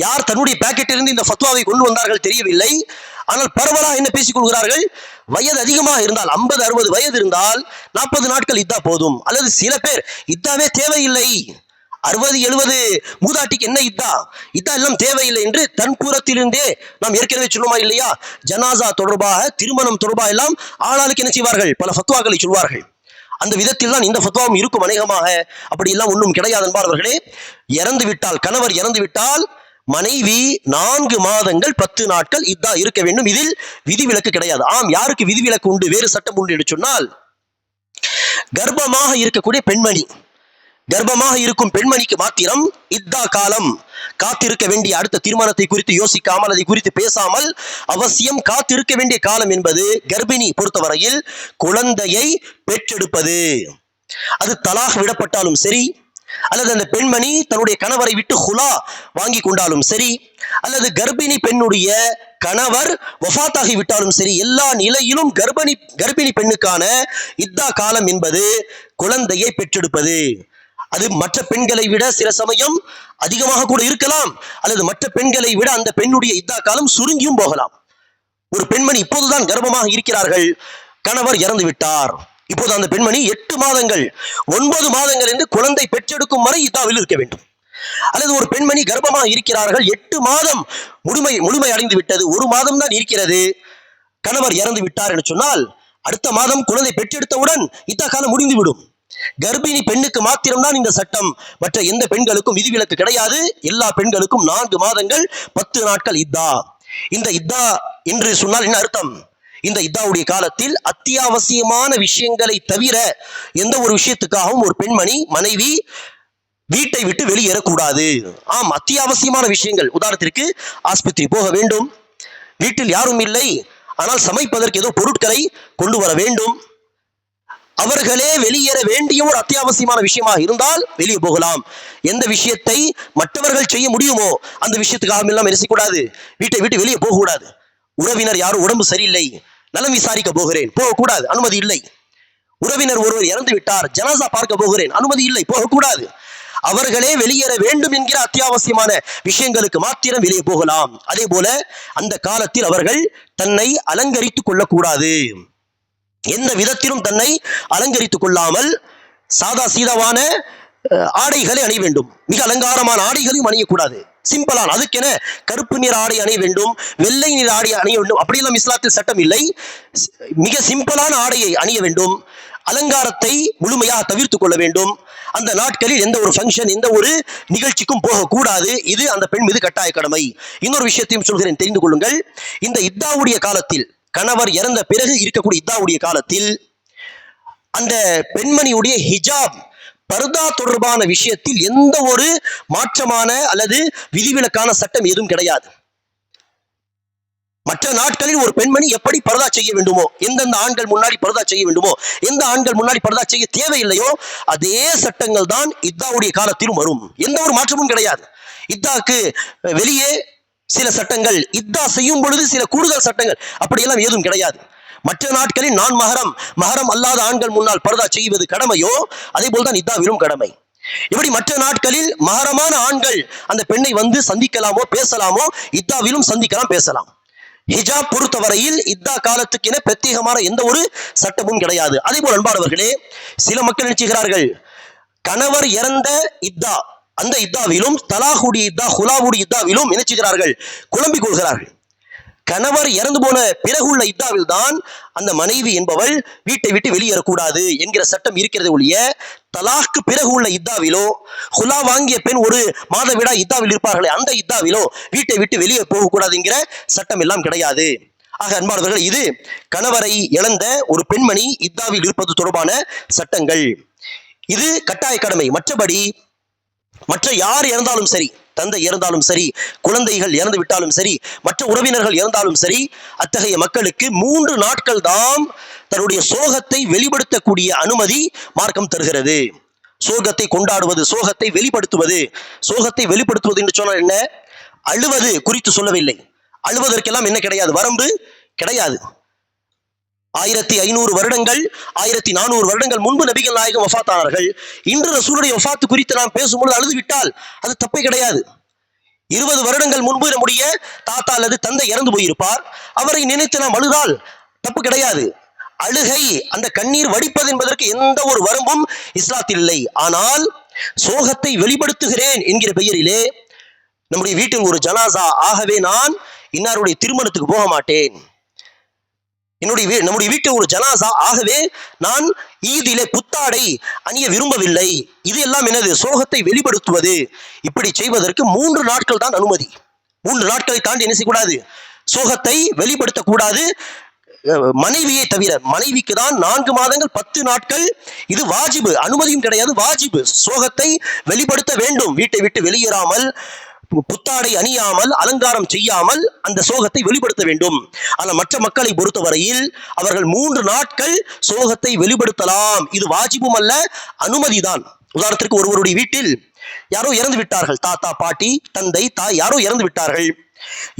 யார் தன்னுடைய பாக்கெட்டிலிருந்து இந்த ஃபத்வாவை கொண்டு வந்தார்கள் தெரியவில்லை. ஆனால் பரவலாக என்ன பேசிக் கொள்கிறார்கள், வயது அதிகமாக இருந்தால் 50 60 வயது இருந்தால் 40 நாட்கள் இத்தா போதும். அல்லது சில பேர் இத்தாவே தேவையில்லை, 60 70 மூதாட்டிக்கு என்ன இத்தா எல்லாம் தேவையில்லை என்று தன் புறத்திலிருந்தே நாம் ஏற்கனவே சொல்லுமா இல்லையா, ஜனாசா தொடர்பாக, திருமணம் தொடர்பாக எல்லாம் ஆளாளுக்கு என்ன செய்வார்கள், பல ஃபத்வாக்களை சொல்வார்கள். அந்த விதத்தில் தான் இந்த ஃபத்வாவும் இருக்கும். அநேகமாக அப்படி எல்லாம் ஒன்றும் கிடையாது என்பார்களே. இறந்து விட்டால், கணவர் இறந்து விட்டால் மனைவி 4 மாதங்கள் 10 நாட்கள் இத்தா இருக்க வேண்டும். இதில் விதிவிலக்கு கிடையாது. ஆம், யாருக்கு விதிவிலக்கு உண்டு, வேறு சட்டம் உண்டு என்று சொன்னால், கர்ப்பமாக இருக்கக்கூடிய பெண்மணி, கர்ப்பமாக இருக்கும் பெண்மணிக்கு மாத்திரம் இத்தா காலம் காத்திருக்க வேண்டிய, அடுத்த திருமணத்தை குறித்து யோசிக்காமல், அதை குறித்து பேசாமல் அவசியம் காத்திருக்க வேண்டிய காலம் என்பது கர்ப்பிணி பொறுத்தவரையில் குழந்தையை பெற்றெடுப்பது. அது தலாக் விடப்பட்டாலும் சரி, அல்லது அந்த பெண்மணி தன்னுடைய கணவரை விட்டு ஹுலா வாங்கி கொண்டாலும் சரி, அல்லது கர்ப்பிணி பெண்ணுடைய கணவர் வஃபாத்தாகி விட்டாலும் சரி, எல்லா நிலையிலும் கர்ப்பிணி பெண்ணுக்கான இத்தா காலம் என்பது குழந்தையை பெற்றெடுப்பது. அது மற்ற பெண்களை விட சில சமயம் அதிகமாக கூட இருக்கலாம், அல்லது மற்ற பெண்களை விட அந்த பெண்ணுடைய இத்தா காலம் சுருங்கியும் போகலாம். ஒரு பெண்மணி இப்போதுதான் கர்ப்பமாக இருக்கிறார்கள், கணவர் இறந்து விட்டார், இப்போது அந்த பெண்மணி 8 மாதங்கள் 9 மாதங்கள் என்று குழந்தை பெற்றெடுக்கும் வரை இத்தாவில் இருக்க வேண்டும். அல்லது ஒரு பெண்மணி கர்ப்பமாக இருக்கிறார்கள், 8 மாதம் முழுமை அடைந்து விட்டது, 1 மாதம் தான் இருக்கிறது, கணவர் இறந்து விட்டார் என்று சொன்னால் அடுத்த மாதம் குழந்தை பெற்றெடுத்தவுடன் இத்தா காலம் முடிந்துவிடும். கர்ப்பிணி பெண்ணுக்கு மாத்திரம்தான் இந்த சட்டம், மற்ற எந்த பெண்களுக்கும் விதிவிலக்கு கிடையாது. எல்லா பெண்களுக்கும் 4 மாதங்கள் 10 நாட்கள் இத்தா. இந்த இத்தா என்று சொன்னால் என்ன அர்த்தம், இந்த இத்தாவுடைய காலத்தில் அத்தியாவசியமான விஷயங்களை தவிர எந்த ஒரு விஷயத்துக்காகவும் ஒரு பெண்மணி, மனைவி வீட்டை விட்டு வெளியேறக்கூடாது. ஆம், அத்தியாவசியமான விஷயங்கள், உதாரணத்திற்கு ஆஸ்பத்திரி போக வேண்டும், வீட்டில் யாரும் இல்லை, ஆனால் சமைப்பதற்கு ஏதோ பொருட்களை கொண்டு வர வேண்டும், அவர்களே வெளியேற வேண்டிய ஒரு அத்தியாவசியமான விஷயமாக இருந்தால் வெளியே போகலாம். எந்த விஷயத்தை மற்றவர்கள் செய்ய முடியுமோ அந்த விஷயத்துக்காக எல்லாம் கூடாது, வீட்டை விட்டு வெளியே போகக்கூடாது. உறவினர் யாரும் உடம்பு சரியில்லை, நலம் விசாரிக்க போகிறேன், போகக்கூடாது, அனுமதி இல்லை. உறவினர் ஒருவர் இறந்து விட்டார், ஜனாசா பார்க்க போகிறேன், அனுமதி இல்லை, போகக்கூடாது. அவர்களே வெளியேற வேண்டும் என்கிற அத்தியாவசியமான விஷயங்களுக்கு மாத்திரம் வெளியே போகலாம். அதே போல அந்த காலத்தில் அவர்கள் தன்னை அலங்கரித்துக் கொள்ளக்கூடாது. எந்த விதத்திலும் தன்னை அலங்கரித்துக் கொள்ளாமல் சாதா சீதாவான ஆடைகளை அணிய வேண்டும். மிக அலங்காரமான ஆடைகளையும் அணியக்கூடாது. சிம்பிளான, அதுக்கென கருப்பு நிற ஆடை அணிய வேண்டும், வெள்ளை நிற ஆடை அணிய வேண்டும், அப்படியெல்லாம் இஸ்லாத்தில் சட்டம் இல்லை. மிக சிம்பிளான ஆடையை அணிய வேண்டும். அலங்காரத்தை முழுமையாக தவிர்த்து கொள்ள வேண்டும். அந்த நாட்களில் எந்த ஒரு ஃபங்க்ஷன், எந்த ஒரு நிகழ்ச்சிக்கும் போகக்கூடாது. இது அந்த பெண் மீது கட்டாய கடமை. இன்னொரு விஷயத்தையும் சொல்கிறேன், தெரிந்து கொள்ளுங்கள். இந்த இத்தாவுடைய காலத்தில், கணவர் இறந்த பிறகு இருக்கக்கூடிய இத்தாவுடைய காலத்தில் அந்த பெண்மணியுடைய ஹிஜாப், பர்தா தொடர்பான விஷயத்தில் எந்த ஒரு மாற்றமான அல்லது விதிவிலக்கான சட்டம் எதுவும் கிடையாது. மற்ற நாட்களில் ஒரு பெண்மணி எப்படி பர்தா செய்ய வேண்டுமோ, எந்தெந்த ஆண்கள் முன்னாடி பர்தா செய்ய வேண்டுமோ, எந்த ஆண்கள் முன்னாடி பர்தா செய்ய தேவையில்லையோ அதே சட்டங்கள் தான் இத்தாவுடைய காலத்திலும் வரும். எந்த ஒரு மாற்றமும் கிடையாது. இத்தாக்கு வெளியே சில சட்டங்கள், இத்தா செய்யும் பொழுது சில கூடுதல் சட்டங்கள், அப்படியெல்லாம் ஏதும் கிடையாது. மற்ற நாட்களில் நான் மஹரம் அல்லாத ஆண்கள் முன்னால் பர்தா செய்வது கடமையோ அதே போல்தான் இத்தாவிலும் கடமை. இப்படி மற்ற நாட்களில் மஹரமான ஆண்கள் அந்த பெண்ணை வந்து சந்திக்கலாமோ பேசலாமோ, இத்தாவிலும் சந்திக்கலாம் பேசலாம். ஹிஜாப் பொறுத்தவரையில் இத்தா காலத்துக்கு என பிரத்யேகமான எந்த ஒரு சட்டமும் கிடையாது. அதே போல் அன்பானவர்களே, சில மக்கள் நினைச்சுகிறார்கள் கணவர் இறந்த இத்தா, அந்த இத்தாவிலும் தலாகுடைய இத்தா, ஹுலாவுடைய இத்தாவிலும் நினைச்சுகிறார்கள், குழம்பிக் கொள்கிறார்கள். கணவர் இறந்து போன பிறகுள்ள இத்தாவில் தான் அந்த மனைவி என்பவள் வீட்டை விட்டு வெளியேறக்கூடாது என்கிற சட்டம் இருக்கிறது ஒழிய, தலாக்கு பிறகு உள்ள இத்தாவிலோ, ஹுலா வாங்கிய பெண் ஒரு மாதவிடா இத்தாவில் இருப்பார்களே அந்த இத்தாவிலோ வீட்டை விட்டு வெளியே போகக்கூடாது என்கிற சட்டம் எல்லாம் கிடையாது. ஆக அன்பானவர்கள், இது கணவரை இழந்த ஒரு பெண்மணி இத்தாவில் இருப்பது தொடர்பான சட்டங்கள். இது கட்டாய கடமை. மற்றபடி மற்ற யார் இறந்தாலும் சரி, தந்தை இறந்தாலும் சரி, குழந்தைகள் இறந்து விட்டாலும் சரி, மற்ற உறவினர்கள் இறந்தாலும் சரி, அத்தகைய மக்களுக்கு 3 நாட்கள் தான் தன்னுடைய சோகத்தை வெளிப்படுத்தக்கூடிய அனுமதி மார்க்கம் தருகிறது. சோகத்தை கொண்டாடுவது, சோகத்தை வெளிப்படுத்துவது. சோகத்தை வெளிப்படுத்துவது என்று சொன்னால் என்ன? அழுவது குறித்து சொல்லவில்லை. அழுவதற்கெல்லாம் என்ன கிடையாது, வரம்பு கிடையாது. 1500 வருடங்கள் 1400 வருடங்கள் முன்பு நபிகள் நாயகம் வஃபாத்தானார்கள். இன்று ரசூலுடைய வஃபாத்து குறித்து நாம் பேசும்பொழுது அழுது விட்டால் அது தப்பே கிடையாது. 20 வருடங்கள் முன்பு நம்முடைய தாத்தா அல்லது தந்தை இறந்து போயிருப்பார், அவரை நினைத்து நாம் அழுதால் தப்பு கிடையாது. அழுகை, அந்த கண்ணீர் வடிப்பது என்பதற்கு எந்த ஒரு வரம்பும் இஸ்லாத்தில் இல்லை. ஆனால் சோகத்தை வெளிப்படுத்துகிறேன் என்கிற பெயரிலே நம்முடைய வீட்டில் ஒரு ஜனாசா, ஆகவே நான் இன்னாருடைய திருமணத்துக்கு போக மாட்டேன், நம்முடைய வீட்டில் ஒரு ஜனாசா, ஆகவே நான் ஈதிலே புத்தாடை அணிய விரும்பவில்லை, இது எல்லாம் என்னது? சோகத்தை வெளிப்படுத்துவது. இப்படி செய்வதற்கு 3 நாட்கள் தான் அனுமதி. 3 நாட்களை தாண்டி என்ன செய்யக்கூடாது, சோகத்தை வெளிப்படுத்தக்கூடாது. மனைவியை தவிர, மனைவிக்கு தான் 4 மாதங்கள் 10 நாட்கள், இது வாஜிபு, அனுமதியும் கிடையாது, வாஜிபு. சோகத்தை வெளிப்படுத்த வேண்டும். வீட்டை விட்டு வெளியேறாமல், புத்தாடை அணியாமல், அலங்காரம் செய்யாமல் அந்த சோகத்தை வெளிப்படுத்த வேண்டும். ஆனால் மற்ற மக்களை பொறுத்தவரையில் அவர்கள் 3 நாட்கள் சோகத்தை வெளிப்படுத்தலாம். இது வாஜிபும் அல்ல, அனுமதிதான். உதாரணத்திற்கு ஒருவருடைய வீட்டில் யாரோ இறந்து விட்டார்கள், தாத்தா, பாட்டி, தந்தை, தாய், யாரோ இறந்து விட்டார்கள்.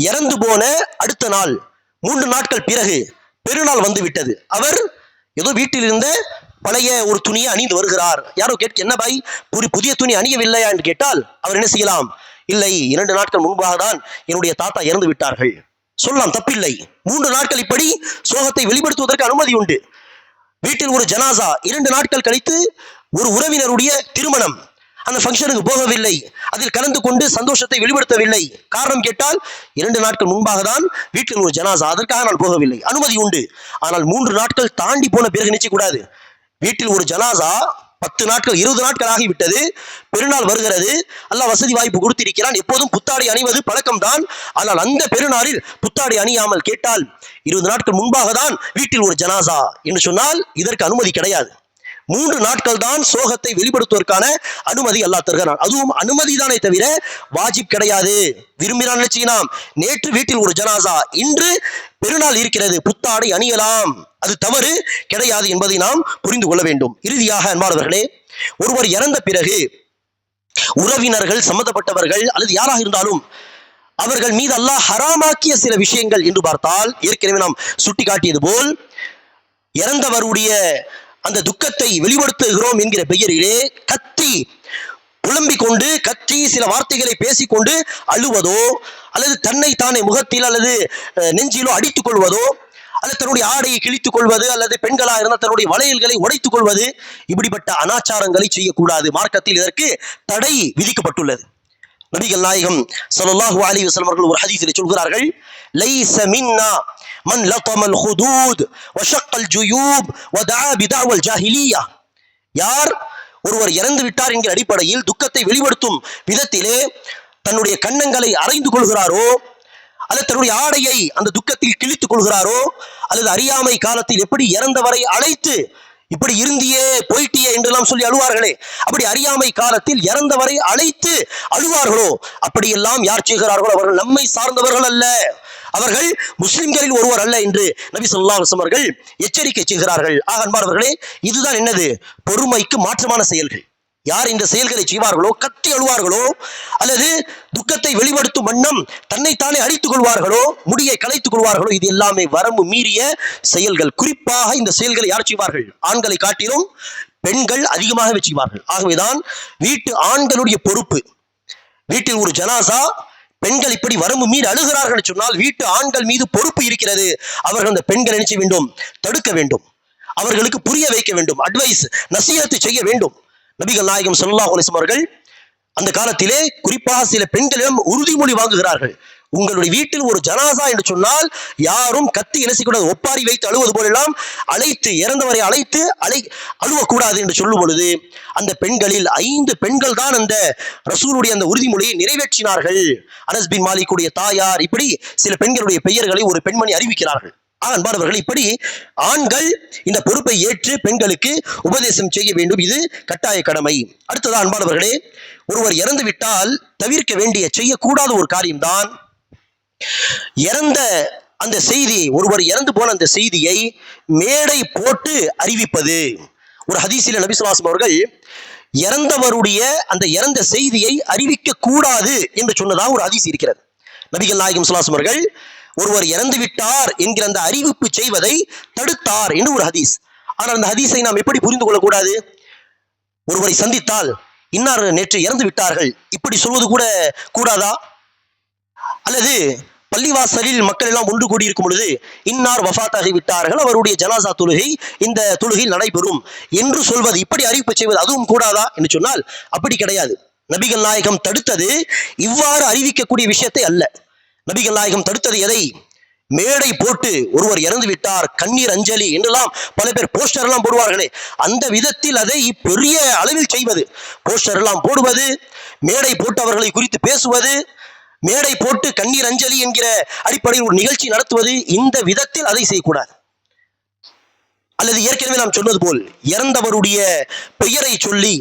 இறந்து போன அடுத்த நாள் 3 நாட்கள் பிறகு பெருநாள் வந்து விட்டது. அவர் ஏதோ வீட்டில் இருந்த பழைய ஒரு துணியை அணிந்து வருகிறார். யாரோ கேட்க, என்ன பாய் புதிய துணி அணியவில்லையா என்று கேட்டால் அவர் என்ன செய்யலாம்? இல்லை, 2 நாட்கள் முன்பாக தான் என்னுடைய தாத்தா இறந்து விட்டார்கள் சொல்லலாம், தப்பில்லை. 3 நாட்கள் இப்படி சோகத்தை வெளிப்படுத்துவதற்கு அனுமதி உண்டு. வீட்டில் ஒரு ஜனாசா, 2 நாட்கள் கழித்து ஒரு உறவினருடைய திருமணம், அந்த ஃபங்க்ஷனுக்கு போகவில்லை, அதில் கலந்து கொண்டு சந்தோஷத்தை வெளிப்படுத்தவில்லை. காரணம் கேட்டால் 2 நாட்கள் முன்பாக தான் வீட்டில் ஒரு ஜனாசா, அதற்காக நான் போகவில்லை, அனுமதி உண்டு. ஆனால் 3 நாட்கள் தாண்டி போன பிறகு நினைக்கக்கூடாது. வீட்டில் ஒரு ஜனாசா 10 நாட்கள் 20 நாட்கள் ஆகிவிட்டது, பெருநாள் வருகிறது, அல்லாஹ் வசதி வாய்ப்பு கொடுத்திருக்கிறான், எப்போதும் புத்தாடை அணிவது பழக்கம்தான். ஆனால் அந்த பெருநாளில் புத்தாடை அணியாமல் கேட்டால் 20 நாட்கள் முன்பாக தான் வீட்டில் ஒரு ஜனாசா என்று சொன்னால் இதற்கு அனுமதி கிடையாது. 3 நாட்கள் தான் சோகத்தை வெளிப்படுத்துவதற்கான அனுமதி அல்லாஹ் தருகிறான். அதுவும் அனுமதி தானே தவிர வாஜிப் கிடையாது. விரும்பினால் நினைச்சீங்களாம், நேற்று வீட்டில் ஒரு ஜனாசா, இன்று பெருநாள் இருக்கிறது, புத்தாடை அணியலாம், அது தவறு கிடையாது என்பதை நாம் புரிந்து கொள்ள வேண்டும். இறுதியாக அன்பானவர்களே, ஒருவர் இறந்த பிறகு உறவினர்கள், சம்பந்தப்பட்டவர்கள் அல்லது யாராக இருந்தாலும் அவர்கள் மீது அல்லாஹ் ஹராமாக்கிய சில விஷயங்கள் என்று பார்த்தால், ஏற்கனவே நாம் சுட்டி காட்டியது போல் இறந்தவருடைய அந்த துக்கத்தை வெளிப்படுத்துகிறோம் என்கிற பெயரிலே கத்தி புலம்பிக் கொண்டு கத்தி சில வார்த்தைகளை பேசிக்கொண்டு அழுவதோ, அல்லது தன்னை தானே முகத்தில் அல்லது நெஞ்சிலோ அடித்துக் கொள்வதோ, அல்லது தன்னுடைய ஆடையை கிழித்துக் கொள்வது, அல்லது பெண்களாக இருந்தால் தன்னுடைய வளையல்களை உடைத்துக் கொள்வது, இப்படிப்பட்ட அனாச்சாரங்களை செய்யக்கூடாது. மார்க்கத்தில் இதற்கு தடை விதிக்கப்பட்டுள்ளது. நபிகள் நாயகம் ஸல்லல்லாஹு அலைஹி வஸல்லம் அவர்கள் ஒரு ஹதீஸிலே சொல்கிறார்கள், லைஸ மின்னா மன் லதமல் ஹுதூத் வஷக்கல் ஜுயூப் வதஆ பிதஅவல் ஜாஹிலிய்யா. யார் ஒருவர் இறந்து விட்டார் என்கிற அடிப்படையில் துக்கத்தை வெளிப்படுத்தும் விதத்திலே தன்னுடைய கன்னங்களை அறைந்து கொள்கிறாரோ, அல்லது தன்னுடைய ஆடையை அந்த துக்கத்தில் கிழித்துக் கொள்கிறாரோ, அல்லது அறியாமை காலத்தில் எப்படி இறந்தவரை அழைத்து இப்படி இருந்தியே போயிட்டியே என்றெல்லாம் சொல்லி அழுவார்களே, அப்படி அறியாமை காலத்தில் இறந்தவரை அழைத்து அழுவார்களோ, அப்படியெல்லாம் யார் செய்கிறார்களோ அவர்கள் நம்மை சார்ந்தவர்கள் அல்ல, அவர்கள் முஸ்லிம்களில் ஒருவர் அல்ல என்று நபி ஸல்லல்லாஹு அலைஹி வஸல்லம் அவர்கள் எச்சரிக்கை செய்கிறார்கள். ஆக அன்பானவர்களே, இதுதான் என்னது? பொறுமைக்கு மாற்றமான செயல்கள். யார் இந்த செயல்களை செய்வார்களோ, கத்தி அழுவார்களோ, அல்லது துக்கத்தை வெளிப்படுத்தும் வண்ணம் தன்னைத்தானே அழித்துக் கொள்வார்களோ, முடியை கலைத்துக் கொள்வார்களோ, இது எல்லாமே வரம்பு மீறிய செயல்கள். குறிப்பாக இந்த செயல்களை யார் செய்வார்கள்? ஆண்களை காட்டிலும் பெண்கள் அதிகமாக செய்வார்கள். ஆகவேதான் வீட்டு ஆண்களுடைய பொறுப்பு. வீட்டில் ஒரு ஜனாசா, பெண்கள் இப்படி வரம்பு மீறி அழுகிறார்கள் சொன்னால் வீட்டு ஆண்கள் மீது பொறுப்பு இருக்கிறது. அவர்கள் அந்த பெண்களை நினைச்ச வேண்டும், தடுக்க வேண்டும், அவர்களுக்கு புரிய வைக்க வேண்டும், அட்வைஸ் நசீஹத்து செய்ய வேண்டும். நபிகள் நாயகம் ஸல்லல்லாஹு அலைஹி வஸல்லம் அவர்கள் அந்த காலத்திலே குறிப்பாக சில பெண்களிடம் உறுதிமொழி வாங்குகிறார்கள். உங்களுடைய வீட்டில் ஒரு ஜனாசா என்று சொன்னால் யாரும் கத்தி இலசிக்கூடாது, ஒப்பாரி வைத்து அழுவது போலெல்லாம் அழைத்து இறந்தவரை அழைத்து அழுவக்கூடாது என்று சொல்லும் பொழுது அந்த பெண்களில் 5 பெண்கள் தான் அந்த ரசூலுடைய அந்த உறுதிமொழியை நிறைவேற்றினார்கள். அனஸ் பின் மாலிக்குடைய தாயார், இப்படி சில பெண்களுடைய பெயர்களை ஒரு பெண்மணி அறிவிக்கிறார்கள். அன்பானவர்கள், இப்படி ஆண்கள் இந்த பொறுப்பை ஏற்று பெண்களுக்கு உபதேசம் செய்ய வேண்டும். இது கட்டாய கடமை. அடுத்ததா அன்பானவர்களே, ஒருவர் இறந்து விட்டால் தவிர்க்க வேண்டிய செய்யக்கூடாத ஒரு காரியம்தான் இறந்த அந்த செய்தி, ஒருவர் இறந்து போன அந்த செய்தியை மேடை போட்டு அறிவிப்பது. ஒரு ஹதீஸில் நபி ஸல்லல்லாஹு அலைஹி வஸல்லம் அவர்கள் இறந்தவருடைய அந்த இறந்த செய்தியை அறிவிக்க கூடாது என்று சொன்னதாக ஒரு ஹதீஸ் இருக்கிறது. நபிகள் நாயகம் ஸல்லல்லாஹு அலைஹி வஸல்லம் அவர்கள் ஒருவர் இறந்து விட்டார் என்கிற அந்த அறிவிப்பு செய்வதை தடுத்தார் என்று ஒரு ஹதீஸ். ஆனால் அந்த ஹதீஸை நாம் எப்படி புரிந்து கொள்ளக்கூடாது? ஒருவரை சந்தித்தால் இன்னார் நேற்று இறந்து விட்டார்கள் இப்படி சொல்வது கூட கூடாதா? அல்லது பள்ளிவாசலில் மக்கள் எல்லாம் ஒன்று கூடி இருக்கும் பொழுது இன்னார் வஃபாத்தாகி விட்டார்கள், அவருடைய ஜனாசா தொழுகை இந்த தொழுகையில் நடைபெறும் என்று சொல்வது, இப்படி அறிவிப்பு செய்வது அதுவும் கூடாதா என்று சொன்னால் அப்படி கிடையாது. நபிகள் நாயகம் தடுத்தது இவ்வாறு அறிவிக்கக்கூடிய விஷயத்தை அல்ல. நபிகள் நாயகம் தடுத்தது எதை? மேடை போட்டு ஒருவர் இறந்து விட்டார் கண்ணீர் அஞ்சலி என்றெல்லாம் பல பேர் போஸ்டர் எல்லாம் போடுவார்களே, அந்த விதத்தில் அதை பெரிய அளவில் செய்வது, போஸ்டர் எல்லாம் போடுவது, மேடை போட்டு அவர்களை குறித்து பேசுவது, மேடை போட்டு கண்ணீர் அஞ்சலி என்கிற அடிப்படையில் ஒரு நிகழ்ச்சி நடத்துவது, இந்த விதத்தில் அதை செய்யக்கூடாது. அல்லது ஏற்கனவே நாம் சொன்னது போல் இறந்தவருடைய பெயரை சொல்லி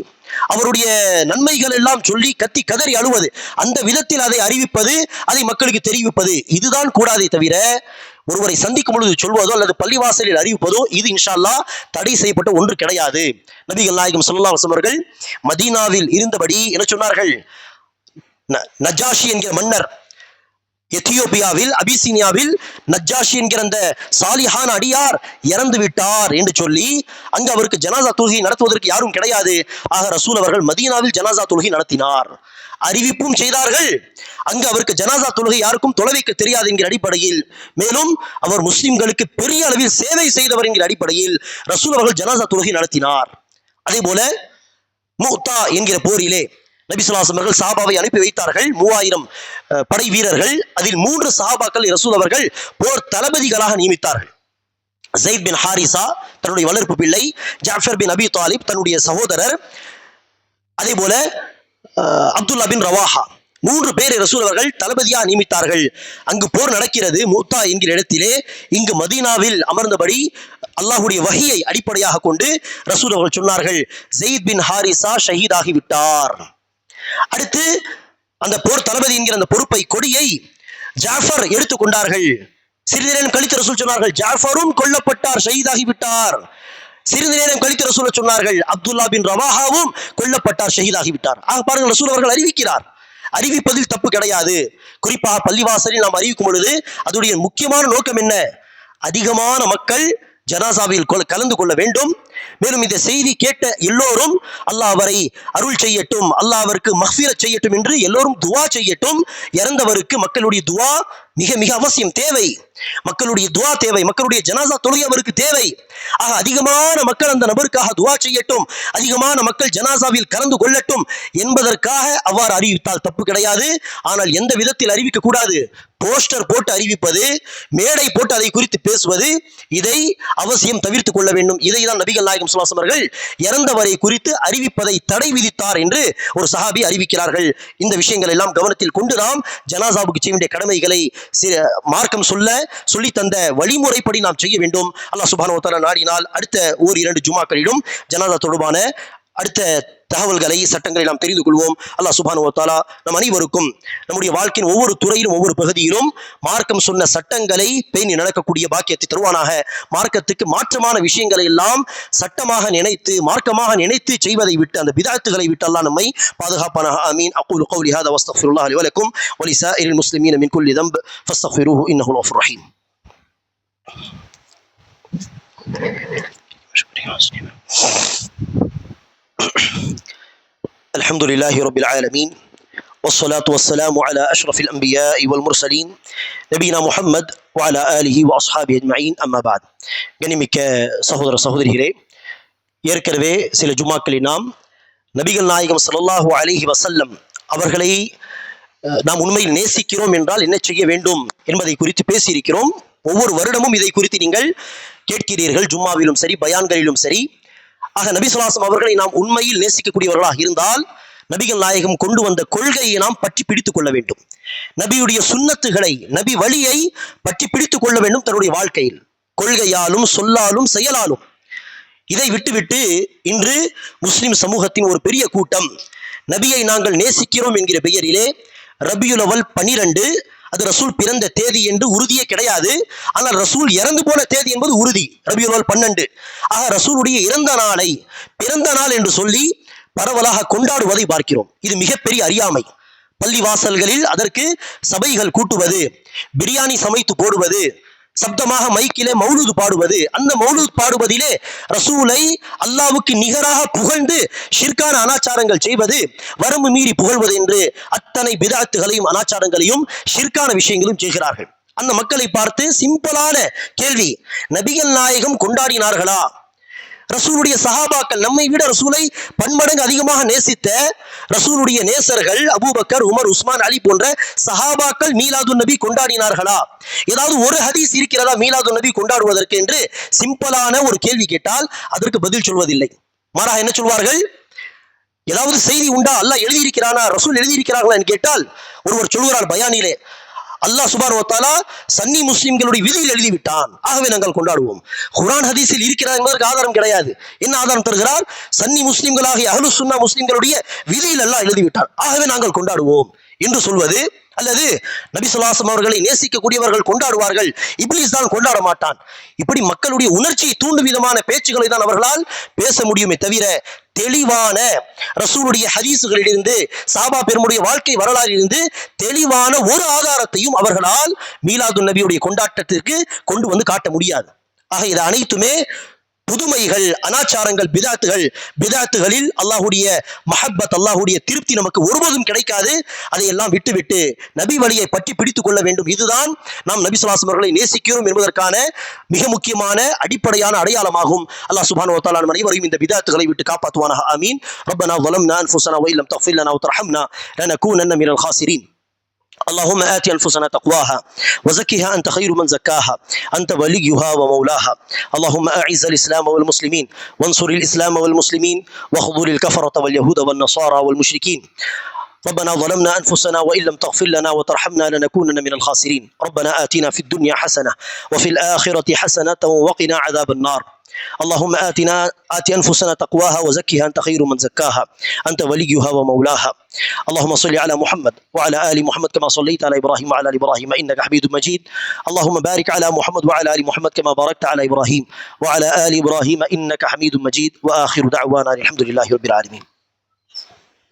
அவருடைய நன்மைகள் எல்லாம் சொல்லி கத்தி கதறி அழுவது, அந்த விதத்தில் அதை அறிவிப்பது, அதை மக்களுக்கு தெரிவிப்பது, இதுதான் கூடாதே தவிர ஒருவரை சந்திக்கும் பொழுது சொல்வதோ அல்லது பள்ளிவாசலில் அறிவிப்பதோ இது இன்ஷா அல்லாஹ் தடை செய்யப்பட்ட ஒன்று கிடையாது. நபிகள் நாயகம் ஸல்லல்லாஹு அலைஹி வஸல்லம் அவர்கள் மதீனாவில் இருந்தபடி என்ன சொன்னார்கள்? நஜாஷி என்கிற மன்னர், எத்தியோப்பியாவில் அபிசீனியாவில் நஜாஷி என்கிற அந்த சாலிஹான அடியார் இறந்து விட்டார் என்று சொல்லி அங்கு அவருக்கு ஜனாசா தொழுகை நடத்துவதற்கு யாரும் கிடையாது. ஆக ரசூல் அவர்கள் மதீனாவில் ஜனாசா தொழுகை நடத்தினார், அறிவிப்பும் செய்தார்கள். அங்கு அவருக்கு ஜனாசா தொழுகை யாருக்கும் தொலை வைக்க தெரியாது என்கிற அடிப்படையில், மேலும் அவர் முஸ்லிம்களுக்கு பெரிய அளவில் சேவை செய்தவர் என்கிற அடிப்படையில் ரசூல் அவர்கள் ஜனாசா தொழுகை நடத்தினார். அதே போல முத்தா என்கிற போரிலே நபி ஸல்லல்லாஹு அலைஹி வஸல்லம் அவர்கள் சஹாபாவை அனுப்பி வைத்தார்கள். 3000 படை வீரர்கள், அதில் 3 சஹாபாக்கள் ரசூல் அவர்கள் போர் தளபதிகளாக நியமித்தார்கள். ஸைத் பின் ஹாரிஸா தன்னுடைய வளர்ப்பு பிள்ளை, ஜாஃபர் பின் அபி தாலிப் தன்னுடைய சகோதரர், அதே போல அப்துல்லா பின் ரவாஹா, 3 பேரை ரசூல் அவர்கள் தளபதியாக நியமித்தார்கள். அங்கு போர் நடக்கிறது முத்தா என்கிற இடத்திலே. இங்கு மதீனாவில் அமர்ந்தபடி அல்லாஹ்வுடைய வஹியை அடிப்படையாக கொண்டு ரசூல் அவர்கள் சொன்னார்கள், ஸைத் பின் ஹாரிஸா ஷஹீதாகி விட்டார். அடுத்து அந்த போர் தளபதி என்கிற அந்த பொறுப்பை, கொடியை ஜாஃபர் எடுத்துக்கொண்டார்கள். சிறிது நேரம் கழித்து ரசூல் சொன்னார்கள், ஜாஃபரும் கொல்லப்பட்டார், ஷஹீதாகி விட்டார். சிறிது நேரம் கழித்து ரசூல் சொன்னார்கள், அப்துல்லா பின் ரவாஹாவும் கொல்லப்பட்டார், ஷஹீதாகி விட்டார். ஆக பாருங்கள், ரசூல் அவர்கள் அறிவிக்கிறார். அறிவிப்பதில் தப்பு கிடையாது. குறிப்பாக பள்ளிவாசலில் நாம் அறிவிக்கும் பொழுது அதனுடைய முக்கியமான நோக்கம் என்ன? அதிகமான மக்கள் ஜனாசாவில் கலந்து கொள்ள வேண்டும். மேலும் இந்த செய்தி கேட்ட எல்லோரும் அல்லாஹ் அவரை அருள் செய்யட்டும், அல்லாஹ் அவருக்கு மஃபிரத் செய்யட்டும் என்று எல்லோரும் துவா செய்யட்டும். இறந்தவருக்கு மக்களுடைய துவா மிக மிக அவசியம், தேவை. மக்களுடைய துவா தேவை, மக்களுடைய ஜனாசா தொழுகை அவருக்கு தேவை. ஆக அதிகமான மக்கள் அந்த நபருக்காக துவா செய்யட்டும், அதிகமான மக்கள் ஜனாசாவில் கலந்து கொள்ளட்டும் என்பதற்காக அவ்வாறு அறிவித்தால் தப்பு கிடையாது. ஆனால் எந்த விதத்தில் அறிவிக்க கூடாது? போஸ்டர் போட்டு அறிவிப்பது, மேடை போட்டு அதை குறித்து பேசுவது, இதை அவசியம் தவிர்த்துக் கொள்ள வேண்டும். இதைதான் நபிகள் நாயகம் ஸல்லல்லாஹு அலைஹி வஸல்லம் அவர்கள் இறந்தவரை குறித்து அறிவிப்பதை தடை விதித்தார் என்று ஒரு சஹாபி அறிவிக்கிறார்கள். இந்த விஷயங்கள் எல்லாம் கவனத்தில் கொண்டு நாம் ஜனாசாவுக்கு செய்ய வேண்டிய கடமைகளை மார்க்கம் சொல்லி தந்த வழிமுறைப்படி நாம் செய்ய வேண்டும். அல்லாஹ் சுப்ஹானஹு வ தஆலா நாடினால் அடுத்த ஓரிரண்டு ஜுமாக்களிலும் ஜனாசா தொடர்பான அடுத்த தகவல்களை, சட்டங்களை நாம் தெரிந்து கொள்வோம். அல்லாஹ் சுப்ஹானஹு வ தஆலா நம் அனைவருக்கும் நம்முடைய வாழ்க்கையின் ஒவ்வொரு துறையிலும் ஒவ்வொரு பகுதியிலும் மார்க்கம் சொன்ன சட்டங்களை பேணி நடக்கக்கூடிய பாக்கியத்தை தருவானாக. மார்க்கத்துக்கு மாற்றமான விஷயங்களை எல்லாம் சட்டமாக நினைத்து, மார்க்கமாக நினைத்து செய்வதை விட்டு, அந்த பிதஅத்துகளை விட்டு அல்லாஹ் நம்மை பாதுகாப்பானாக. ஆமீன். அகூலு கௌலி ஹாதா வஸ்தக்ஃபிருல்லாஹ் லி வ லக்கும் வ லிஸாயிரில் முஸ்லிமீன மின் குல்லி தன்ப் ஃபஸ்தக்ஃபிரூஹு இன்னஹு கஃபூர் ரஹீம். الحمد لله رب العالمين والصلاة والسلام على أشرف الأنبياء والمرسلين نبينا محمد وعلى آله وأصحابه أجمعين أما بعد. கண்ணியமிக்க சகோதர சகோதரிகளே, ஏற்கனவே சில ஜுமாக்களில் நாம் நபிகள் நாயகம் ஸல்லல்லாஹு அலைஹி வஸல்லம் அவர்களை நாம் உண்மையில் நேசிக்கிறோம் என்றால் என்ன செய்ய வேண்டும் என்பதை குறித்து பேசியிருக்கிறோம். ஒவ்வொரு வருடமும் இதை குறித்து நீங்கள் கேட்கிறீர்கள், ஜும்மாவிலும் சரி பயான்களிலும் சரி. ஆக நபி ஸல்லல்லாஹு அலைஹி வஸல்லம் அவர்களை நாம் உண்மையில் நேசிக்கக்கூடியவர்களாக இருந்தால் நபிகள் நாயகம் கொண்டு வந்த கொள்கையை நாம் பற்றி பிடித்துக் கொள்ள வேண்டும். நபியுடைய சுன்னத்துகளை, நபி வழியை பற்றி பிடித்துக் கொள்ள வேண்டும் தன்னுடைய வாழ்க்கையில், கொள்கையாலும் சொல்லாலும் செயலாலும். இதை விட்டுவிட்டு இன்று முஸ்லிம் சமூகத்தின் ஒரு பெரிய கூட்டம் நபியை நாங்கள் நேசிக்கிறோம் என்கிற பெயரிலே ரபியுல் அவல் 12 அது ரசூல் பிறந்த தேதி என்று உறுதியே கிடையாது. ஆனால் ரசூல் இறந்து போன தேதி என்பது உறுதி, ரபியுல் அவல் 12. ஆக ரசூலுடைய இறந்த நாளை பிறந்த நாள் என்று சொல்லி பரவலாக கொண்டாடுவதை பார்க்கிறோம். இது மிகப்பெரிய அறியாமை. பள்ளிவாசல்களில் அதற்கு சபைகள் கூட்டுவது, பிரியாணி சமைத்து போடுவது, சப்தமாக மைக்கிலே மௌலூது பாடுவது, அந்த மௌலூது பாடுவதிலே ரசூலை அல்லாஹ்வுக்கு நிகராக புகழ்ந்து ஷிர்கான அனாச்சாரங்கள் செய்வது, வரம்பு மீறி புகழ்வது என்று அத்தனை பிதஅத்துகளையும் அனாச்சாரங்களையும் ஷிர்கான விஷயங்களும் செய்கிறார்கள். அந்த மக்களை பார்த்து சிம்பிளான கேள்வி, நபிகள் நாயகம் கொண்டாடினார்களா? ரசூலுடைய சஹாபாக்கள், நம்மை விட ரசூலை பன்மடங்கு அதிகமாக நேசித்த ரசூலுடைய நேசர்கள் அபூபக்கர், உமர், உஸ்மான், அலி போன்ற சஹாபாக்கள் மீலாது நபி கொண்டாடினார்களா? ஏதாவது ஒரு ஹதீஸ் இருக்கிறதா மீலாது நபி கொண்டாடுவதற்கு என்று சிம்பிளான ஒரு கேள்வி கேட்டால் அதற்கு பதில் சொல்வதில்லை. மாறாக என்ன சொல்வார்கள்? ஏதாவது செய்தி உண்டா, அல்லாஹ் எழுதியிருக்கிறானா, ரசூல் எழுதியிருக்கிறார்களா என்று கேட்டால் ஒருவர் சொல்கிறார் பயானிலே, அல்லாஹ் சுப்ஹானஹு வ தஆலா சன்னி முஸ்லிம்களுடைய விதியில் எழுதிவிட்டான், ஆகவே நாங்கள் கொண்டாடுவோம். குர்ஆன் ஹதீஸில் இருக்கிறார் என்பதற்கு ஆதாரம் கிடையாது. என்ன ஆதாரம் தருகிறார்? சன்னி முஸ்லிம்களாகிய அஹ்லுஸ் சுன்னா முஸ்லிம்களுடைய விதியில் அல்லாஹ் எழுதிவிட்டான், ஆகவே நாங்கள் கொண்டாடுவோம் என்று சொல்வது. அல்லது நபி ஸல்லல்லாஹு அலைஹி வஸல்லம் அவர்களை நேசிக்கக்கூடியவர்கள் கொண்டாடுவார்கள், இப்லீஸ் தான் கொண்டாட மாட்டான். இப்படி மக்களுடைய உணர்ச்சியை தூண்டும் விதமான பேச்சுக்களை தான் அவர்களால் பேச முடியுமே தவிர தெளிவான ரசூலுடைய ஹதீஸுகளிலிருந்து, சஹாபா பெருமுடைய வாழ்க்கை வரலாறிலிருந்து தெளிவான ஒரு ஆதாரத்தையும் அவர்களால் மீலாது நபியுடைய கொண்டாட்டத்திற்கு கொண்டு வந்து காட்ட முடியாது. ஆக இது அனைத்துமே புதுமைகள், அனாச்சாரங்கள், பிதாத்துகளில் அல்லாஹுடைய மஹப்பத், அல்லாஹுடைய திருப்தி நமக்கு ஒருபோதும் கிடைக்காது. அதையெல்லாம் விட்டுவிட்டு நபி வழியை பற்றி பிடித்துக் கொள்ள வேண்டும். இதுதான் நாம் நபி ஸல்லல்லாஹு அலைஹி வஸல்லம் அவர்களை நேசிக்கிறோம் என்பதற்கான மிக முக்கியமான அடிப்படையான அடையாளமாகும். அல்லாஹ் சுப்ஹானஹு வ தஆலா நம் அனைவரையும் இந்த பிதாத்துகளை விட்டு காப்பாற்றுவானாக. ஆமீன். ரப்பனா ظلمنا أنفسنا وإن لم تغفر لنا وترحمنا لنكونن من الخاسرين. اللهم آت أنفسنا تقواها وزكها أنت خير من زكاها أنت وليها ومولاها. اللهم أعز الإسلام والمسلمين وانصر الإسلام والمسلمين واخذل الكفرة واليهود والنصارى والمشركين. ربنا ظلمنا أنفسنا وإن لم تغفر لنا وترحمنا لنكونن من الخاسرين. ربنا آتنا في الدنيا حسنة وفي الآخرة حسنة وقنا عذاب النار. اللهم آت أنفسنا تقواها وزكها أنت خير من زكاها أنت وليها ومولاها. اللهم صل على محمد وعلى آل محمد كما صليت على إبراهيم وعلى آل إبراهيم إنك حميد مجيد. اللهم بارك على محمد وعلى آل محمد كما باركت على إبراهيم وعلى آل إبراهيم إنك حميد مجيد. وآخر دعوانا الحمد لله رب العالمين.